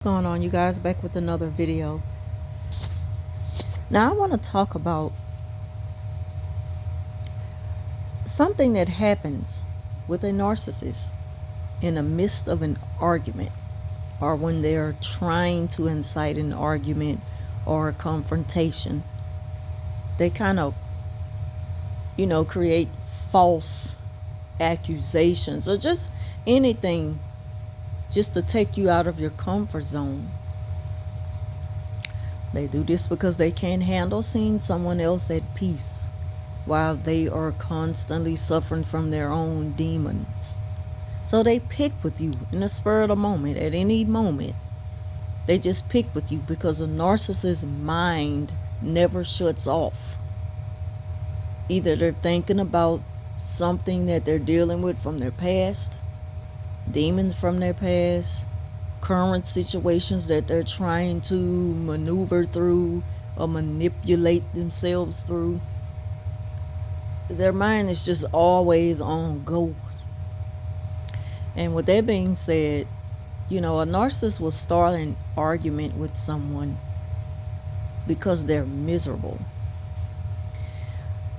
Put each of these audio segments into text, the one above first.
What's going on, you guys? Back with another video. Now I want to talk about something that happens with a narcissist in the midst of an argument, or when they're trying to incite an argument or a confrontation. They kind of create false accusations or just anything just to take you out of your comfort zone. They do this because they can't handle seeing someone else at peace while they are constantly suffering from their own demons. So they pick with you in the spur of the moment, at any moment. They just pick with you because a narcissist's mind never shuts off. Either they're thinking about something that they're dealing with from their past, demons from their past, current situations that they're trying to maneuver through or manipulate themselves through. Their mind is just always on go. And with that being said, a narcissist will start an argument with someone because they're miserable.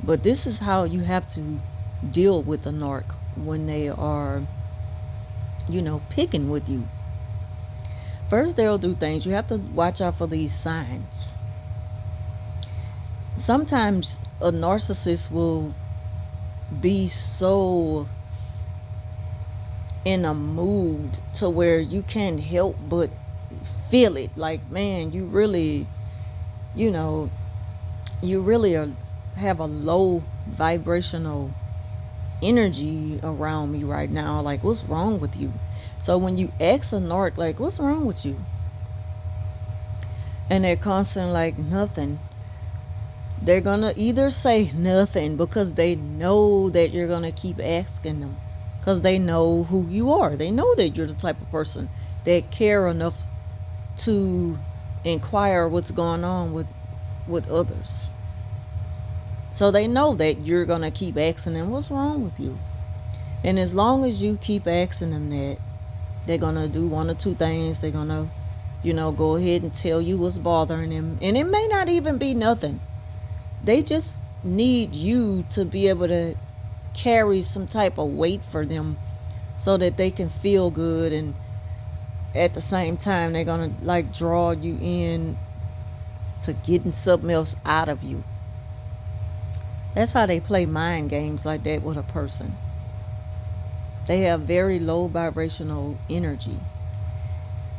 But this is how you have to deal with a narc when they are, picking with you. First, they'll do things. You have to watch out for these signs. Sometimes a narcissist will be so in a mood to where you can't help but feel it. Like, man, you really have a low vibrational energy around me right now. Like, what's wrong with you? So when you ask a narc, like, what's wrong with you? And they're constantly like, nothing. They're going to either say nothing because they know that you're going to keep asking them. Because they know who you are. They know that you're the type of person that care enough to inquire what's going on with others. So they know that you're going to keep asking them, what's wrong with you? And as long as you keep asking them that, they're going to do one or two things. They're going to, go ahead and tell you what's bothering them. And it may not even be nothing. They just need you to be able to carry some type of weight for them so that they can feel good. And at the same time, they're going to draw you in to getting something else out of you. That's how they play mind games like that with a person. They have very low vibrational energy.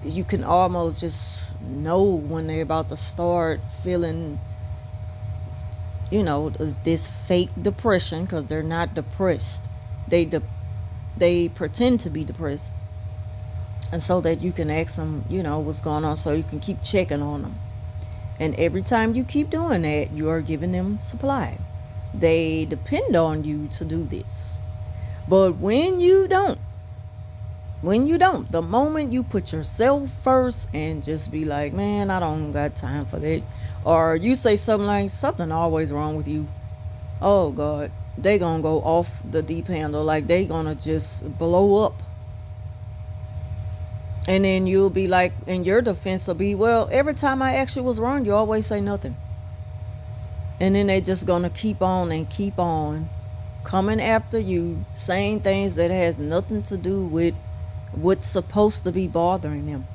You can almost just know when they're about to start feeling, this fake depression, because they're not depressed. They pretend to be depressed. And so that you can ask them, what's going on, so you can keep checking on them. And every time you keep doing that, you are giving them supply. They depend on you to do this. But when you don't, the moment you put yourself first and just be like, man, I don't got time for that. Or you say something like, something always wrong with you. Oh, God, they gonna go off the deep end, or like they gonna just blow up. And then you'll be like, and your defense will be, well, every time I ask you what's wrong, you always say nothing. And then they just gonna keep on and keep on coming after you, saying things that has nothing to do with what's supposed to be bothering them,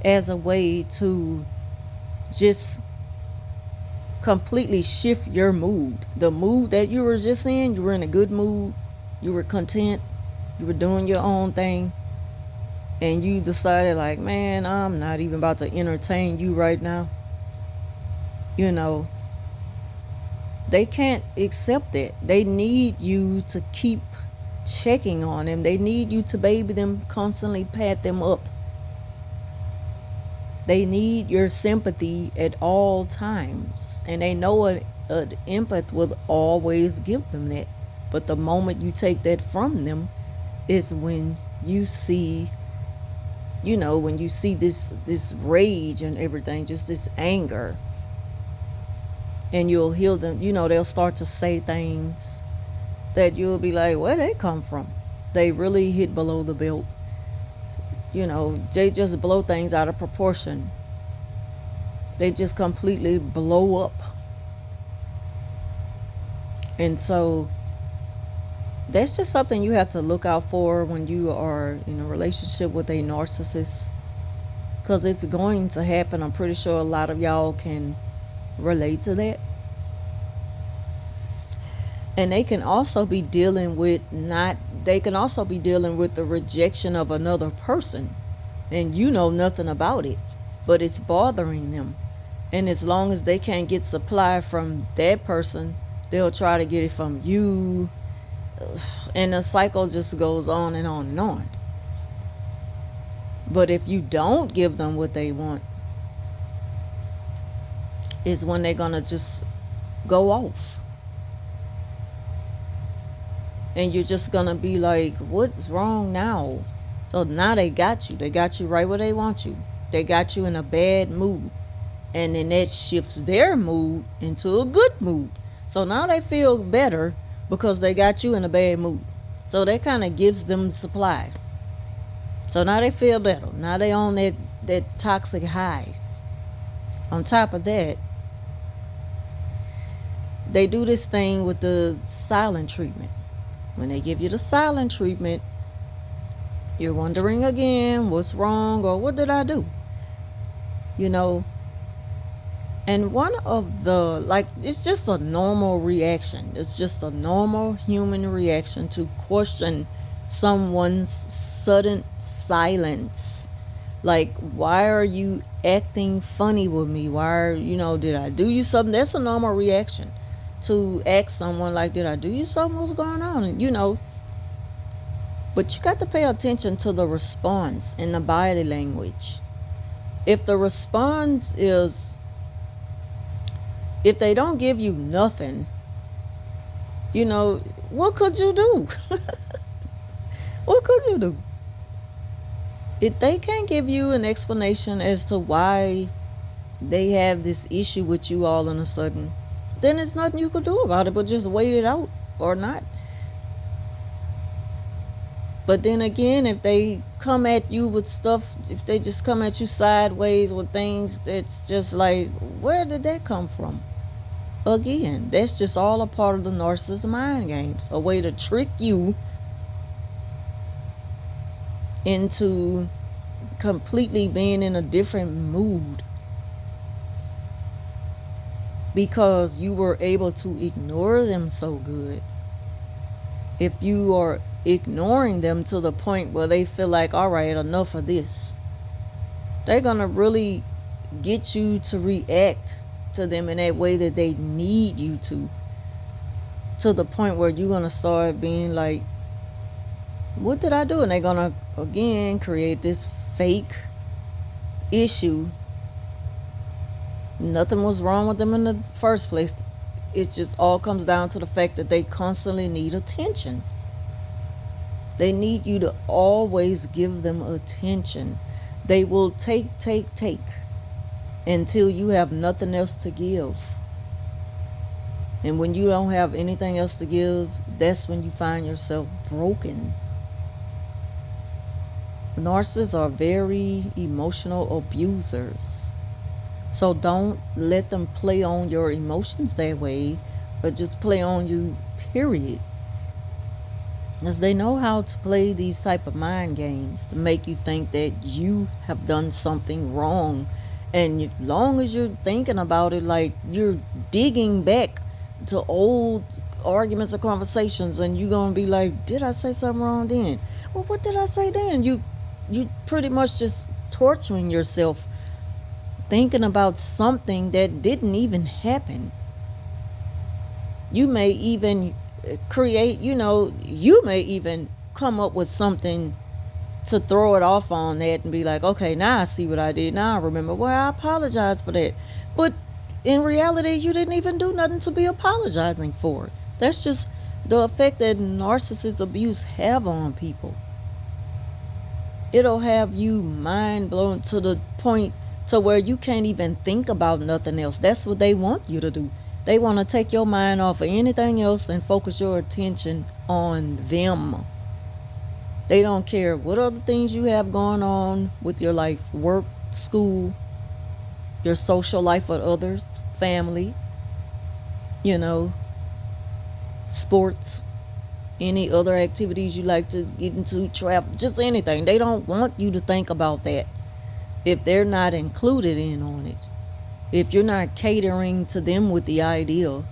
as a way to just completely shift your mood. The mood that you were just in, you were in a good mood, you were content, you were doing your own thing, and you decided like, man, I'm not even about to entertain you right now. They can't accept that. They need you to keep checking on them. They need you to baby them, constantly pat them up. They need your sympathy at all times. And they know an empath will always give them that. But the moment you take that from them is when you see, when you see this rage and everything, just this anger. And you'll hear them, they'll start to say things that you'll be like, where they come from? They really hit below the belt. They just blow things out of proportion. They just completely blow up. And so that's just something you have to look out for when you are in a relationship with a narcissist, because it's going to happen. I'm pretty sure a lot of y'all can relate to that. And they can also be dealing with the rejection of another person, and you know nothing about it, but it's bothering them. And as long as they can't get supply from that person, they'll try to get it from you. And the cycle just goes on and on and on. But if you don't give them what they want, is when they're gonna just go off. And you're just gonna be like, what's wrong now? So now they got you right where they want you. They got you in a bad mood, and then that shifts their mood into a good mood. So now they feel better because they got you in a bad mood. So that kind of gives them supply. So now they feel better. Now they on that toxic high. On top of that, they do this thing with the silent treatment. When they give you the silent treatment, you're wondering again, what's wrong, or what did I do? And one of the, it's just a normal reaction. It's just a normal human reaction to question someone's sudden silence. Like, why are you acting funny with me? Did I do you something? That's a normal reaction, to ask someone, like, did I do you something? What's going on? And but you got to pay attention to the response in the body language. If the response is, if they don't give you nothing, what could you do? What could you do? If they can't give you an explanation as to why they have this issue with you all of a sudden, then there's nothing you could do about it but just wait it out or not. But then again, if they come at you with stuff, if they just come at you sideways with things, that's just like, where did that come from? Again, that's just all a part of the narcissist mind games. A way to trick you into completely being in a different mood because you were able to ignore them so good. If you are ignoring them to the point where they feel like, all right, enough of this, they're gonna really get you to react to them in that way that they need you to the point where you're gonna start being like, what did I do? And they're gonna again create this fake issue. Nothing was wrong with them in the first place. It just all comes down to the fact that they constantly need attention. They need you to always give them attention. They will take until you have nothing else to give. And when you don't have anything else to give, that's when you find yourself broken. Narcissists are very emotional abusers. So don't let them play on your emotions that way, but just play on you, period. Because they know how to play these type of mind games to make you think that you have done something wrong. And as long as you're thinking about it, like you're digging back to old arguments or conversations, and you're going to be like, did I say something wrong then? Well, what did I say then? You pretty much just torturing yourself thinking about something that didn't even happen. You may even create, you may even come up with something to throw it off on that and be like, okay, now I see what I did. Now I remember. Well, I apologize for that. But in reality, you didn't even do nothing to be apologizing for. That's just the effect that narcissist abuse have on people. It'll have you mind blown to the point to where you can't even think about nothing else. That's what they want you to do. They want to take your mind off of anything else and focus your attention on them. They don't care what other things you have going on with your life, work, school, your social life with others, family, you know, sports, any other activities you like to get into, travel, just anything. They don't want you to think about that if they're not included in on it. If you're not catering to them with the ideal,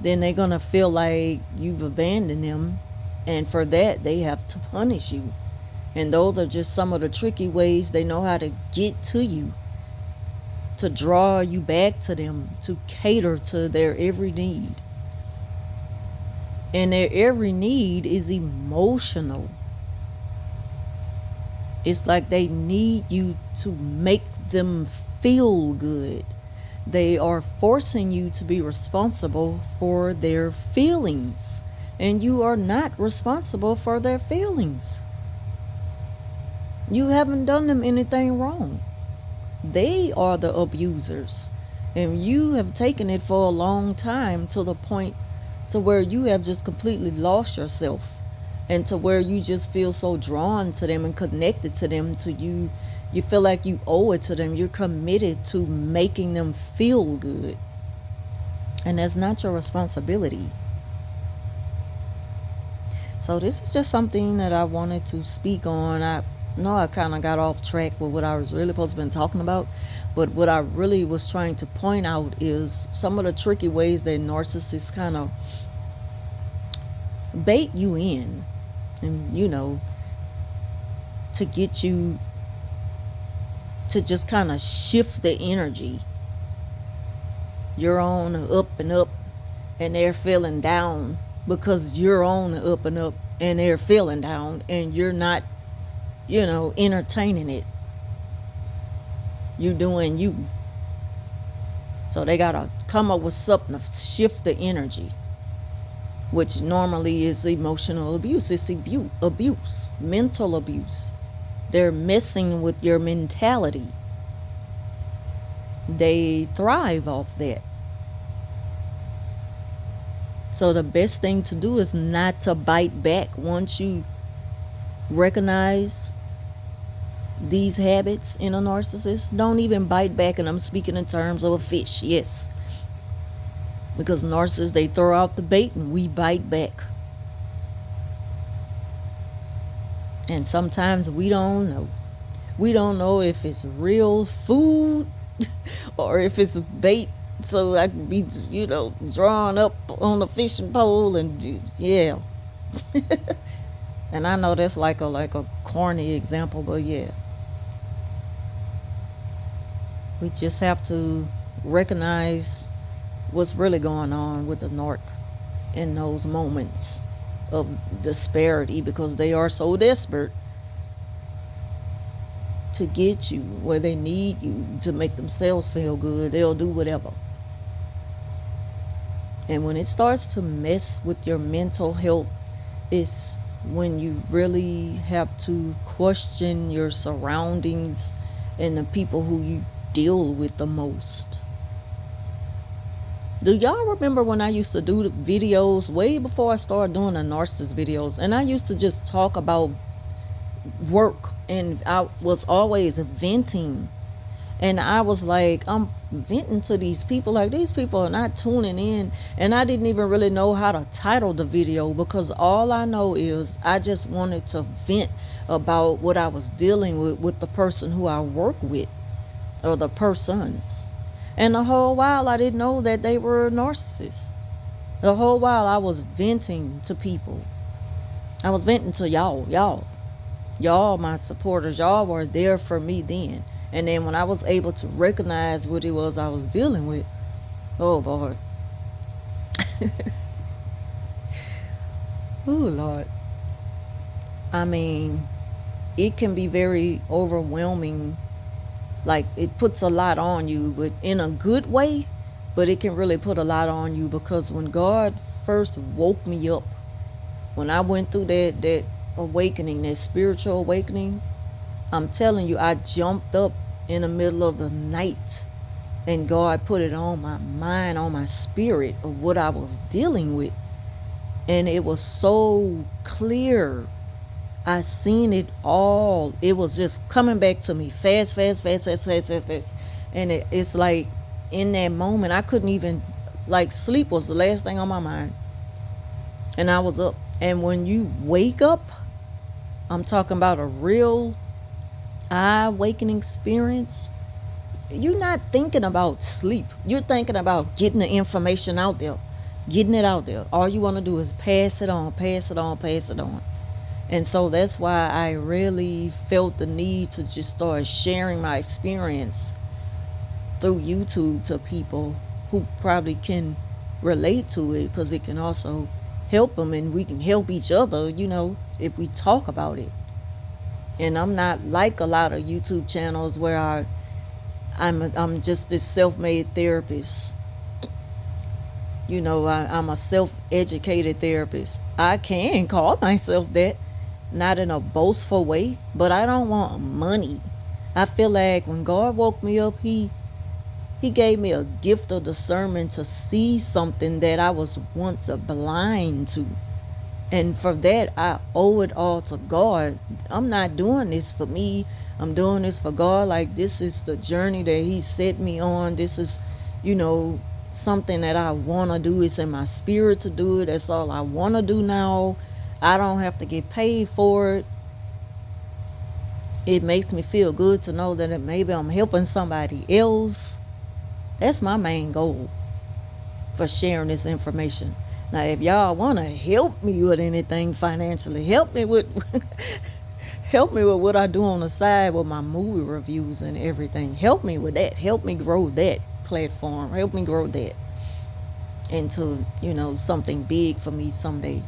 then they're going to feel like you've abandoned them. And for that, they have to punish you. And those are just some of the tricky ways they know how to get to you, to draw you back to them, to cater to their every need. And their every need is emotional. It's like they need you to make them feel good. They are forcing you to be responsible for their feelings. And you are not responsible for their feelings. You haven't done them anything wrong. They are the abusers. And you have taken it for a long time to the point to where you have just completely lost yourself, and to where you just feel so drawn to them and connected to them, to you feel like you owe it to them. You're committed to making them feel good, and that's not your responsibility. So this is just something that I wanted to speak on. I know I kind of got off track with what I was really supposed to be talking about, but what I really was trying to point out is some of the tricky ways that narcissists kind of bait you in, and to get you to just kind of shift the energy. You're on up and up, and they're feeling down because you're on up and up and they're feeling down, and you're not entertaining it. You're doing you. So they gotta come up with something to shift the energy, which normally is emotional abuse. It's abuse, mental abuse. They're messing with your mentality. They thrive off that. So the best thing to do is not to bite back. Once you recognize these habits in a narcissist, don't even bite back. And I'm speaking in terms of a fish, yes. Because narcissists, they throw out the bait and we bite back. And sometimes we don't know. We don't know if it's real food or if it's bait. So I can be, drawn up on the fishing pole, and yeah. And I know that's like a corny example, but yeah. We just have to recognize what's really going on with the narc in those moments of disparity, because they are so desperate to get you where they need you to make themselves feel good. They'll do whatever. And when it starts to mess with your mental health, it's when you really have to question your surroundings and the people who you deal with the most. Do y'all remember when I used to do the videos way before I started doing the narcissist videos, and I used to just talk about work, and I was always venting, and I was like, I'm venting to these people, like these people are not tuning in. And I didn't even really know how to title the video, because all I know is I just wanted to vent about what I was dealing with the person who I work with, or the persons. And the whole while I didn't know that they were narcissists. The whole while I was venting to people. I was venting to y'all my supporters. Y'all were there for me then. And then when I was able to recognize what it was I was dealing with, oh Lord. Oh Lord. I mean, it can be very overwhelming. Like, it puts a lot on you, but in a good way. But it can really put a lot on you, because when God first woke me up, when I went through that awakening, that spiritual awakening, I'm telling you, I jumped up in the middle of the night, and God put it on my mind, on my spirit, of what I was dealing with. And it was so clear. I seen it all. It was just coming back to me fast, fast, fast, fast, fast, fast, fast. And it's like in that moment, I couldn't even, like, sleep was the last thing on my mind. And I was up. And when you wake up, I'm talking about a real eye awakening experience. You're not thinking about sleep. You're thinking about getting the information out there, getting it out there. All you want to do is pass it on, pass it on, pass it on. And so that's why I really felt the need to just start sharing my experience through YouTube to people who probably can relate to it, because it can also help them, and we can help each other, if we talk about it. And I'm not like a lot of YouTube channels where I'm just this self-made therapist. I'm a self-educated therapist. I can call myself that, not in a boastful way, but I don't want money. I feel like when God woke me up, he gave me a gift of discernment to see something that I was once blind to. And for that, I owe it all to God. I'm not doing this for me. I'm doing this for God. Like, this is the journey that he set me on. This is, something that I want to do. It's in my spirit to do it. That's all I want to do now. I don't have to get paid for it. It makes me feel good to know that maybe I'm helping somebody else. That's my main goal for sharing this information. Now, if y'all want to help me with anything financially, help me with help me with what I do on the side with my movie reviews and everything. Help me with that. Help me grow that platform. Help me grow that into, something big for me someday.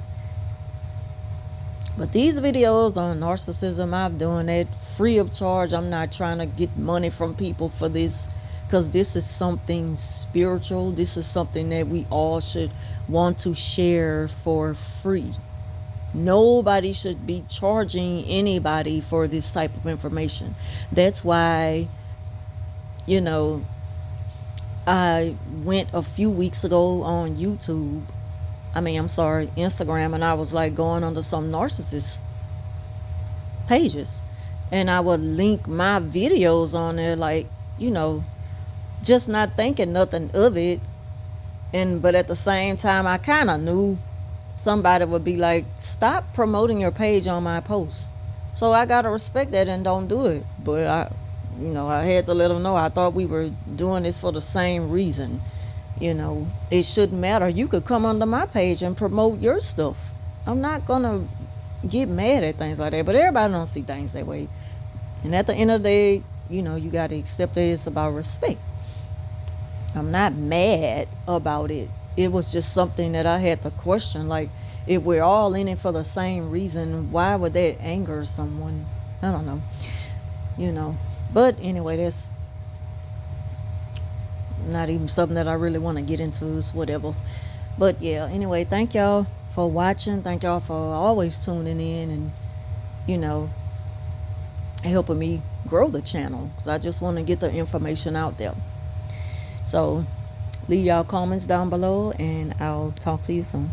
But these videos on narcissism, I'm doing it free of charge. I'm not trying to get money from people for this, because this is something spiritual. This is something that we all should want to share for free. Nobody should be charging anybody for this type of information. That's why, I went a few weeks ago on YouTube. Instagram, and I was like going under some narcissist pages. And I would link my videos on there, like, just not thinking nothing of it. But at the same time, I kind of knew somebody would be like, stop promoting your page on my posts. So I got to respect that and don't do it. But I had to let them know I thought we were doing this for the same reason. It shouldn't matter. You could come under my page and promote your stuff. I'm not going to get mad at things like that. But everybody don't see things that way. And at the end of the day, you got to accept that it's about respect. I'm not mad about it. It was just something that I had to question. Like, if we're all in it for the same reason, why would that anger someone? I don't know. But anyway, that's not even something that I really want to get into. It's whatever. But yeah, anyway, thank y'all for watching. Thank y'all for always tuning in and, helping me grow the channel, because I just want to get the information out there. So leave y'all comments down below, and I'll talk to you soon.